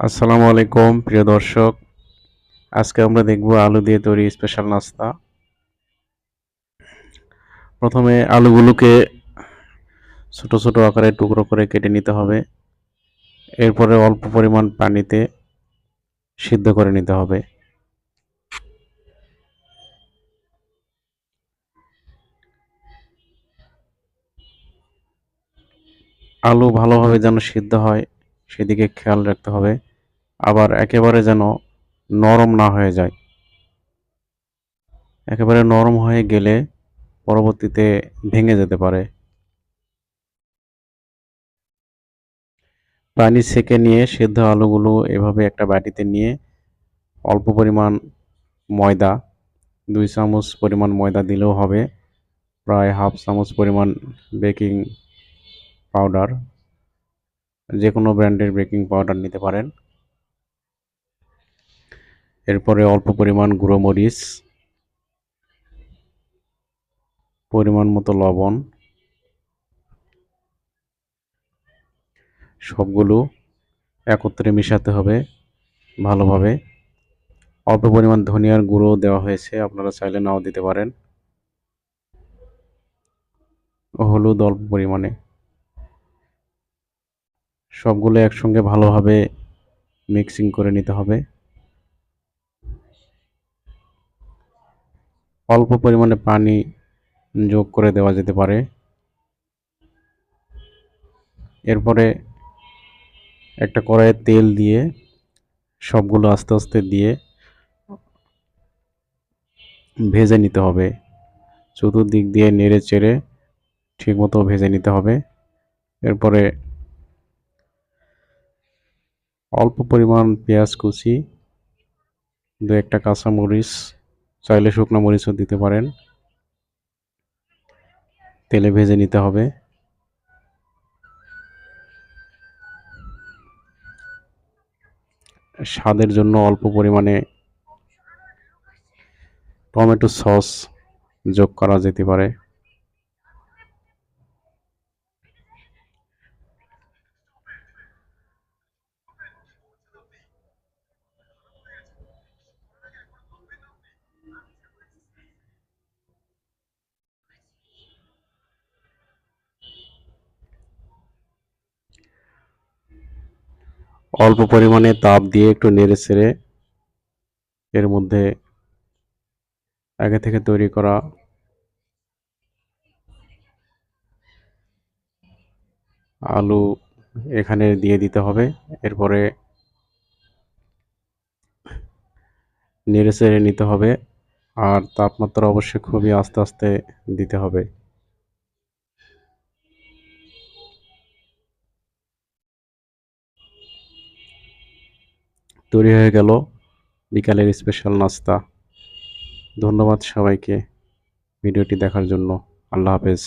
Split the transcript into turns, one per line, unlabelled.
আসসালামু আলাইকুম প্রিয় দর্শক। আজকে আমরা দেখব আলু দিয়ে তৈরি স্পেশাল নাস্তা। প্রথমে আলুগুলোকে ছোট ছোট আকারে টুকরো করে কেটে নিতে হবে। এরপরে অল্প পরিমাণ পানিতে সিদ্ধ করে নিতে হবে। আলু ভালোভাবে যেন সিদ্ধ হয় সেদিকে খেয়াল রাখতে হবে। আবার একেবারে যেন নরম না হয়ে যায়। একেবারে নরম হয়ে গেলে পরবর্তীতে ভেঙে যেতে পারে। পানি ছেঁকে নিয়ে সিদ্ধ আলুগুলো এভাবে একটা বাটিতে নিয়ে অল্প পরিমাণ ময়দা ২ চামচ পরিমাণ ময়দা দিলেও হবে। প্রায় হাফ চামচ পরিমাণ বেকিং পাউডার, যেকোনো ব্র্যান্ডের বেকিং পাউডার নিতে পারেন। এরপরে অল্প পরিমাণ গুঁড়ো মরিচ, পরিমাণ মতো লবণ, সবগুলো একত্রে মিশাতে হবে ভালোভাবে। অল্প পরিমাণ ধনিয়ার গুঁড়ো দেওয়া হয়েছে, আপনারা চাইলে নাও দিতে পারেন। হলুদ অল্প পরিমাণে। সবগুলো একসঙ্গে ভালোভাবে মিক্সিং করে নিতে হবে। অল্প পরিমাণে পানি যোগ করে দেওয়া যেতে পারে। এরপরে একটা কড়াইয়ে তেল দিয়ে সবগুলো আস্তে আস্তে দিয়ে ভেজে নিতে হবে। চতুর্দিক দিয়ে নেড়ে চেড়ে ঠিকমতো ভেজে নিতে হবে। এরপরে অল্প পরিমাণ পেঁয়াজ কুচি, ২-১টা কাঁচামরিচ, চাইলে শুকনো মরিচও দিতে পারেন, তেলে ভেজে নিতে হবে। স্বাদের জন্য অল্প পরিমাণে টমেটো সস যোগ করা যেতে পারে। অল্প পরিমাণে তাপ দিয়ে একটু নেড়ে চেড়ে এর মধ্যে আগে থেকে তৈরি করা আলু এখানে দিয়ে দিতে হবে। এরপরে নেড়ে চেড়ে নিতে হবে। আর তাপমাত্রা অবশ্যই খুবই আস্তে আস্তে দিতে হবে। তৈরি হয়ে গেল বিকালের স্পেশাল নাস্তা। ধন্যবাদ সবাইকে ভিডিওটি দেখার জন্য। আল্লাহ হাফেজ।